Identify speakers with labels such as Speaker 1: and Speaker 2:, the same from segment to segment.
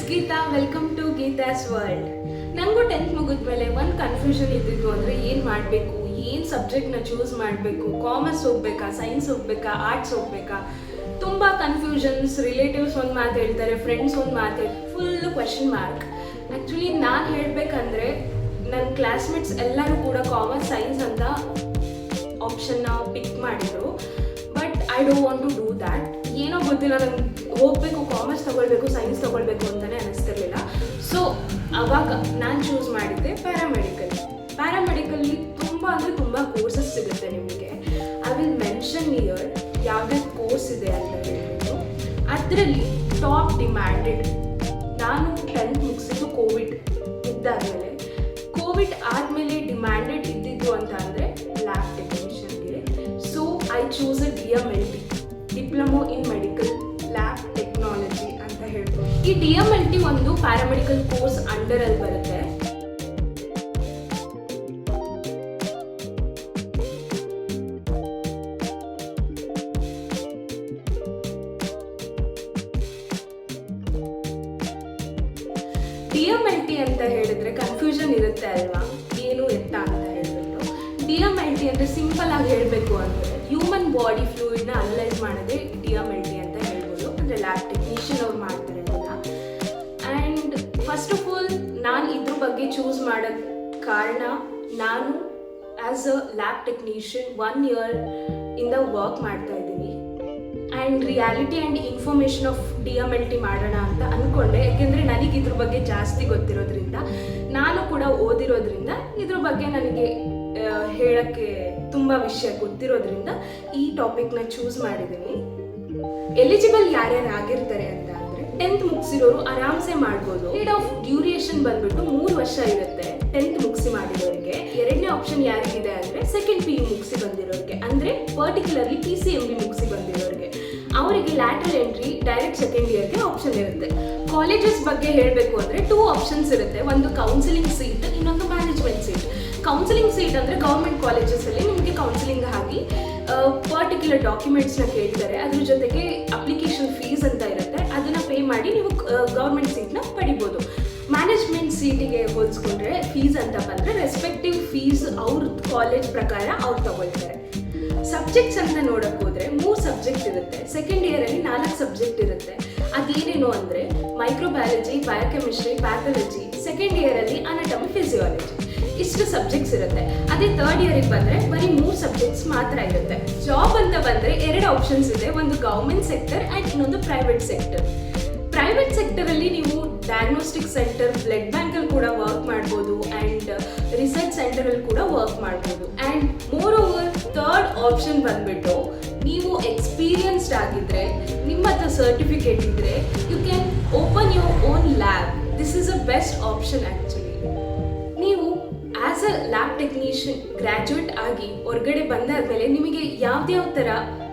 Speaker 1: Geetha, welcome to Geetha's world. ನನಗೂ 10th ಮುಗಿದ್ಮೇಲೆ ಒಂದು ಕನ್ಫ್ಯೂಷನ್ ಇದ್ದಿದ್ದು ಅಂದರೆ ಏನು ಮಾಡಬೇಕು, ಏನು ಸಬ್ಜೆಕ್ಟ್ನ ಚೂಸ್ ಮಾಡಬೇಕು, ಕಾಮರ್ಸ್ ಹೋಗ್ಬೇಕಾ, ಸೈನ್ಸ್ ಹೋಗ್ಬೇಕಾ, ಆರ್ಟ್ಸ್ ಹೋಗ್ಬೇಕಾ, ತುಂಬ ಕನ್ಫ್ಯೂಷನ್ಸ್. ರಿಲೇಟಿವ್ಸ್ ಒಂದು ಮಾತು ಹೇಳ್ತಾರೆ, ಫ್ರೆಂಡ್ಸ್ ಒಂದು ಮಾತು, ಫುಲ್ ಕ್ವೆಶನ್ ಮಾರ್ಕ್. ಆ್ಯಕ್ಚುಲಿ ನಾನು ಹೇಳಬೇಕಂದ್ರೆ ನನ್ನ ಕ್ಲಾಸ್ಮೇಟ್ಸ್ ಎಲ್ಲರೂ ಕೂಡ ಕಾಮರ್ಸ್ ಸೈನ್ಸ್ ಅಂತ ಆಪ್ಷನ್ನ ಪಿಕ್ ಮಾಡಿದರು. But I don't want to do that. ಏನೋ ಗೊತ್ತಿಲ್ಲ, ನನಗೆ ಹೋಗಬೇಕು, ಕಾಮರ್ಸ್ ತೊಗೊಳ್ಬೇಕು, ಸೈನ್ಸ್ ತೊಗೊಳ್ಬೇಕು ಅಂತಲೇ ಅನ್ನಿಸ್ತಿರ್ಲಿಲ್ಲ. ಸೊ ಆವಾಗ ನಾನು ಚೂಸ್ ಮಾಡಿದ್ದೆ ಪ್ಯಾರಾಮೆಡಿಕಲ್. ಪ್ಯಾರಾಮೆಡಿಕಲ್ಲಿ ತುಂಬ ಅಂದರೆ ತುಂಬ ಕೋರ್ಸಸ್ ಸಿಗುತ್ತೆ ನಿಮಗೆ. ಐ ವಿಲ್ ಮೆನ್ಷನ್ ಇಯರ್ ಯಾವ್ಯಾವ ಕೋರ್ಸ್ ಇದೆ ಅಂತ ಹೇಳ್ಬಿಟ್ಟು. ಅದರಲ್ಲಿ ಟಾಪ್ ಡಿಮ್ಯಾಂಡೆಡ್, ನಾನು 10th ಮುಗಿಸಿದ್ದು ಕೋವಿಡ್ ಇದ್ದಾದಮೇಲೆ. ಕೋವಿಡ್ ಆದಮೇಲೆ ಡಿಮ್ಯಾಂಡೆಡ್ ಇದ್ದಿದ್ದು ಅಂತ ಅಂದರೆ ಲ್ಯಾಬ್ ಟೆಕ್ನಿಷಿಯನ್ಗೆ. So I choose a DMLT, diploma in medical lab technology ಅಂತ ಹೇಳ್ಬೋದು. ಈ DMLT ಒಂದು ಪ್ಯಾರಾಮೆಡಿಕಲ್ ಕೋರ್ಸ್ ಅಂಡರಲ್ಲಿ ಬರುತ್ತೆ. DMLT ಅಂತ ಹೇಳಿದ್ರೆ ಕನ್ಫ್ಯೂಷನ್ ಇರುತ್ತೆ ಅಲ್ವಾ, ಏನು ಎತ್ತ ಅಂತ ಹೇಳ್ಬಿಟ್ಟು. DMLT ಅಂದರೆ ಸಿಂಪಲ್ ಆಗಿ ಹೇಳಬೇಕು ಅಂದರೆ ಹ್ಯೂಮನ್ ಬಾಡಿ ಫ್ಲೂಯಿಡ್ನ ಅನಲೈಸ್ ಮಾಡೋದೇ DMLT ಅಂತ ಹೇಳ್ಬೋದು. ಅಂದರೆ ಲ್ಯಾಬ್ ಟೆಕ್ನಿಷಿಯನ್ ಅವ್ರು ಮಾಡ್ತಾರೆ ಅದನ್ನು. ಆ್ಯಂಡ್ ಫಸ್ಟ್ ಆಫ್ ಆಲ್ ನಾನು ಇದ್ರ ಬಗ್ಗೆ ಚೂಸ್ ಮಾಡೋಕ್ಕೆ ಕಾರಣ, ನಾನು as a lab technician 1 year ಇಂದ ವರ್ಕ್ ಮಾಡ್ತಾ ಇದ್ದೀನಿ. And reality and information of DMLT ಮಾಡೋಣ ಅಂತ ಅಂದ್ಕೊಂಡೆ. ಯಾಕೆಂದರೆ ನನಗೆ ಇದ್ರ ಬಗ್ಗೆ ಜಾಸ್ತಿ ಗೊತ್ತಿರೋದ್ರಿಂದ, ನಾನು ಕೂಡ ಓದಿರೋದ್ರಿಂದ ಇದ್ರ ಬಗ್ಗೆ ನನಗೆ ಹೇಳೋಕ್ಕೆ ತುಂಬ ವಿಷಯ ಗೊತ್ತಿರೋದ್ರಿಂದ ಈ ಟಾಪಿಕ್ನ ಚೂಸ್ ಮಾಡಿದ್ದೀನಿ. ಎಲಿಜಿಬಲ್ ಯಾರ್ಯಾರು ಆಗಿರ್ತಾರೆ ಅಂತ ಅಂದರೆ 10th ಮುಗಿಸಿರೋರು ಆರಾಮ್ಸೆ ಮಾಡ್ಬೋದು. ಪೀರಿಯಡ್ ಆಫ್ ಡ್ಯೂರೇಷನ್ ಬಂದ್ಬಿಟ್ಟು 3 ವರ್ಷ ಇರುತ್ತೆ 10th ಮುಗಿಸಿ ಮಾಡಿರೋರಿಗೆ. ಎರಡನೇ ಆಪ್ಷನ್ ಯಾರಿಗಿದೆ ಅಂದರೆ ಸೆಕೆಂಡ್ PU ಮುಗಿಸಿ ಬಂದಿರೋರಿಗೆ, ಅಂದರೆ ಪರ್ಟಿಕ್ಯುಲರ್ಲಿ PCMB ಮುಗಿಸಿ ಬಂದಿರೋರಿಗೆ. ಅವರಿಗೆ ಲ್ಯಾಟರಲ್ ಎಂಟ್ರಿ ಡೈರೆಕ್ಟ್ ಸೆಕೆಂಡ್ ಇಯರ್ಗೆ ಆಪ್ಷನ್ ಇರುತ್ತೆ. ಕಾಲೇಜಸ್ ಬಗ್ಗೆ ಹೇಳಬೇಕು ಅಂದರೆ 2 ಆಪ್ಷನ್ಸ್ ಇರುತ್ತೆ. ಒಂದು ಕೌನ್ಸಿಲಿಂಗ್ ಸೀಟ್, ಇನ್ನೊಂದು ಮ್ಯಾನೇಜ್ಮೆಂಟ್ ಸೀಟ್. ಕೌನ್ಸಿಲಿಂಗ್ ಸೀಟ್ ಅಂದರೆ ಗೌರ್ಮೆಂಟ್ ಕಾಲೇಜಸಲ್ಲಿ ನಿಮಗೆ ಕೌನ್ಸಿಲಿಂಗ್ ಆಗಿ ಪರ್ಟಿಕ್ಯುಲರ್ ಡಾಕ್ಯುಮೆಂಟ್ಸ್ನ ಕೇಳ್ತಾರೆ. ಅದ್ರ ಜೊತೆಗೆ ಅಪ್ಲಿಕೇಶನ್ ಫೀಸ್ ಅಂತ ಇರುತ್ತೆ, ಅದನ್ನು ಪೇ ಮಾಡಿ ನೀವು ಗೌರ್ಮೆಂಟ್ ಸೀಟ್ನ ಪಡಿಬೋದು. ಮ್ಯಾನೇಜ್ಮೆಂಟ್ ಸೀಟಿಗೆ ಹೋಲಿಸ್ಕೊಂಡ್ರೆ ಫೀಸ್ ಅಂತ ಬಂದರೆ ರೆಸ್ಪೆಕ್ಟಿವ್ ಫೀಸ್ ಅವ್ರ ಕಾಲೇಜ್ ಪ್ರಕಾರ ಅವ್ರು ತಗೊಳ್ತಾರೆ. ಸಬ್ಜೆಕ್ಟ್ಸ್ ಅಂತ ನೋಡೋಕೆ ಹೋದರೆ 3 ಸಬ್ಜೆಕ್ಟ್ ಇರುತ್ತೆ. ಸೆಕೆಂಡ್ ಇಯರಲ್ಲಿ 4 ಸಬ್ಜೆಕ್ಟ್ ಇರುತ್ತೆ. ಅದೇನೇನು ಅಂದರೆ ಮೈಕ್ರೋಬಯಾಲಜಿ, ಬಯೋಕೆಮಿಸ್ಟ್ರಿ, ಪ್ಯಾಥಾಲಜಿ. ಸೆಕೆಂಡ್ ಇಯರಲ್ಲಿ ಅನಾಟಮಿ, ಫಿಸಿಯಾಲಜಿ. ಇಷ್ಟು ಸಬ್ಜೆಕ್ಟ್ಸ್ ಇರುತ್ತೆ. ಅದೇ ಥರ್ಡ್ ಇಯರಿಗೆ ಬಂದರೆ ಬರೀ 3 ಸಬ್ಜೆಕ್ಟ್ಸ್ ಮಾತ್ರ ಇರುತ್ತೆ. ಜಾಬ್ ಅಂತ ಬಂದರೆ 2 ಆಪ್ಷನ್ಸ್ ಇದೆ, ಒಂದು ಗೌರ್ಮೆಂಟ್ ಸೆಕ್ಟರ್ ಆ್ಯಂಡ್ ಇನ್ನೊಂದು ಪ್ರೈವೇಟ್ ಸೆಕ್ಟರ್. ಪ್ರೈವೇಟ್ ಸೆಕ್ಟರಲ್ಲಿ ನೀವು ಡಯಾಗ್ನೋಸ್ಟಿಕ್ ಸೆಂಟರ್, ಬ್ಲಡ್ ಬ್ಯಾಂಕಲ್ಲಿ ಕೂಡ ವರ್ಕ್ ಮಾಡ್ಬೋದು, ಆ್ಯಂಡ್ ರಿಸರ್ಚ್ ಸೆಂಟರಲ್ಲಿ ಕೂಡ ವರ್ಕ್ ಮಾಡ್ಬೋದು. And moreover third option ಬಂದ್ಬಿಟ್ಟು ನೀವು ಎಕ್ಸ್ಪೀರಿಯನ್ಸ್ಡ್ ಆಗಿದ್ದರೆ, ನಿಮ್ಮ ಹತ್ರ ಸರ್ಟಿಫಿಕೇಟ್ ಇದ್ದರೆ, you can open your own lab. This is a best option actually. ನೀವು as a lab technician graduate ಆಗಿ ಹೊರಗಡೆ ಬಂದಾದ್ಮೇಲೆ ನಿಮಗೆ ಯಾವ್ದ್ಯಾವ ಥರ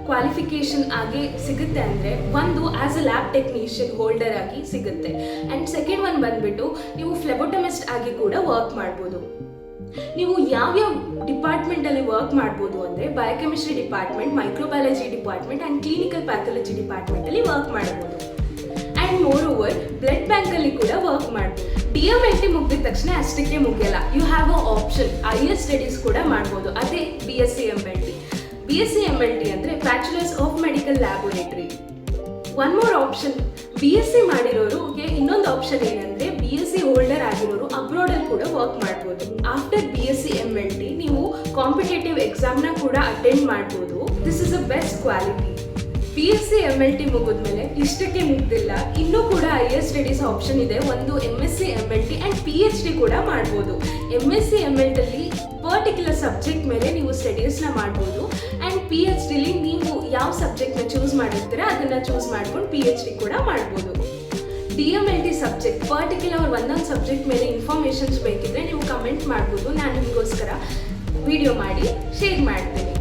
Speaker 1: ಕ್ವಾಲಿಫಿಕೇಷನ್ ಆಗಿ ಸಿಗುತ್ತೆ ಅಂದರೆ, ಒಂದು as a lab technician holder ಆಗಿ ಸಿಗುತ್ತೆ. ಆ್ಯಂಡ್ ಸೆಕೆಂಡ್ ಒನ್ ಬಂದ್ಬಿಟ್ಟು ನೀವು ಫ್ಲೆಬೋಟಮಿಸ್ಟ್ ಆಗಿ ಕೂಡ ವರ್ಕ್ ಮಾಡ್ಬೋದು. ನೀವು ಯಾವ್ಯಾವ ಡಿಪಾರ್ಟ್ಮೆಂಟಲ್ಲಿ ವರ್ಕ್ ಮಾಡ್ಬೋದು ಅಂದರೆ biochemistry department, microbiology department and clinical pathology ಡಿಪಾರ್ಟ್ಮೆಂಟಲ್ಲಿ ವರ್ಕ್ ಮಾಡ್ಬೋದು. ಆ್ಯಂಡ್ ಮೋರ್ ಓವರ್ ಬ್ಲಡ್ ಬ್ಯಾಂಕಲ್ಲಿ ಕೂಡ ವರ್ಕ್ ಮಾಡ್ಬೋದು. DMLT ಮುಗಿದ ತಕ್ಷಣ ಅಷ್ಟಕ್ಕೆ ಮುಗಿಯಲ್ಲ, you have a option higher studies ಕೂಡ ಮಾಡ್ಬೋದು. ಅದೇ BSc MLT. BSc MLT ಅಂದರೆ bachelors of medical laboratory. One more option, BSc ಮಾಡಿರೋರಿಗೆ ಇನ್ನೊಂದು ಆಪ್ಷನ್ ಏನಂದರೆ BSc ಹೋಲ್ಡರ್ ಆಗಿರೋರು ಅಬ್ರಾಡಲ್ಲಿ ಕೂಡ ವರ್ಕ್ ಮಾಡ್ಬೋದು. ಆಫ್ಟರ್ BSc MLT ನೀವು ಕಾಂಪಿಟೇಟಿವ್ ಎಕ್ಸಾಮ್ನ ಕೂಡ ಅಟೆಂಡ್ ಮಾಡ್ಬೋದು. This is a best quality. BSc MLT ಮುಗಿದ್ಮೇಲೆ ಇಷ್ಟಕ್ಕೆ ಮುಗ್ದಿಲ್ಲ, ಇನ್ನೂ ಕೂಡ ಹೈಯರ್ ಸ್ಟಡೀಸ್ ಆಪ್ಷನ್ ಇದೆ. ಒಂದು MSc MLT ಆ್ಯಂಡ್ PhD ಕೂಡ ಮಾಡ್ಬೋದು. MSc MLTಲ್ಲಿ ಪರ್ಟಿಕ್ಯುಲರ್ ಸಬ್ಜೆಕ್ಟ್ ಮೇಲೆ ನೀವು ಸ್ಟಡೀಸ್ನ ಮಾಡ್ಬೋದು. ಆ್ಯಂಡ್ PhDಲಿ ನೀವು ಯಾವ ಸಬ್ಜೆಕ್ಟ್ನ ಚೂಸ್ ಮಾಡಿರ್ತೀರ ಅದನ್ನು ಚೂಸ್ ಮಾಡ್ಕೊಂಡು PhD ಕೂಡ ಮಾಡ್ಬೋದು. DMLT ಸಬ್ಜೆಕ್ಟ್ ಪರ್ಟಿಕ್ಯುಲರ್ ಒಂದೊಂದು ಸಬ್ಜೆಕ್ಟ್ ಮೇಲೆ ಇನ್ಫಾರ್ಮೇಷನ್ಸ್ ಬೇಕಿದ್ರೆ ನೀವು ಕಮೆಂಟ್ ಮಾಡ್ಬೋದು. ನಾನು ನಿಮಗೋಸ್ಕರ ವಿಡಿಯೋ ಮಾಡಿ ಶೇರ್ ಮಾಡ್ತೀನಿ.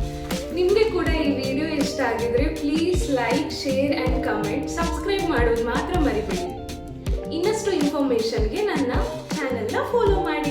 Speaker 1: ನಿಮಗೆ ಕೂಡ ಈ ವಿಡಿಯೋ ಇಷ್ಟ ಆಗಿದ್ರೆ please like, share and comment. Subscribe ಮಾಡೋದು ಮಾತ್ರ ಮರಿಬೇಡಿ. ಇನ್ನಷ್ಟು ಇನ್ಫಾರ್ಮೇಷನ್ಗೆ ನನ್ನ ಚಾನೆಲ್ನ ಫಾಲೋ ಮಾಡಿ.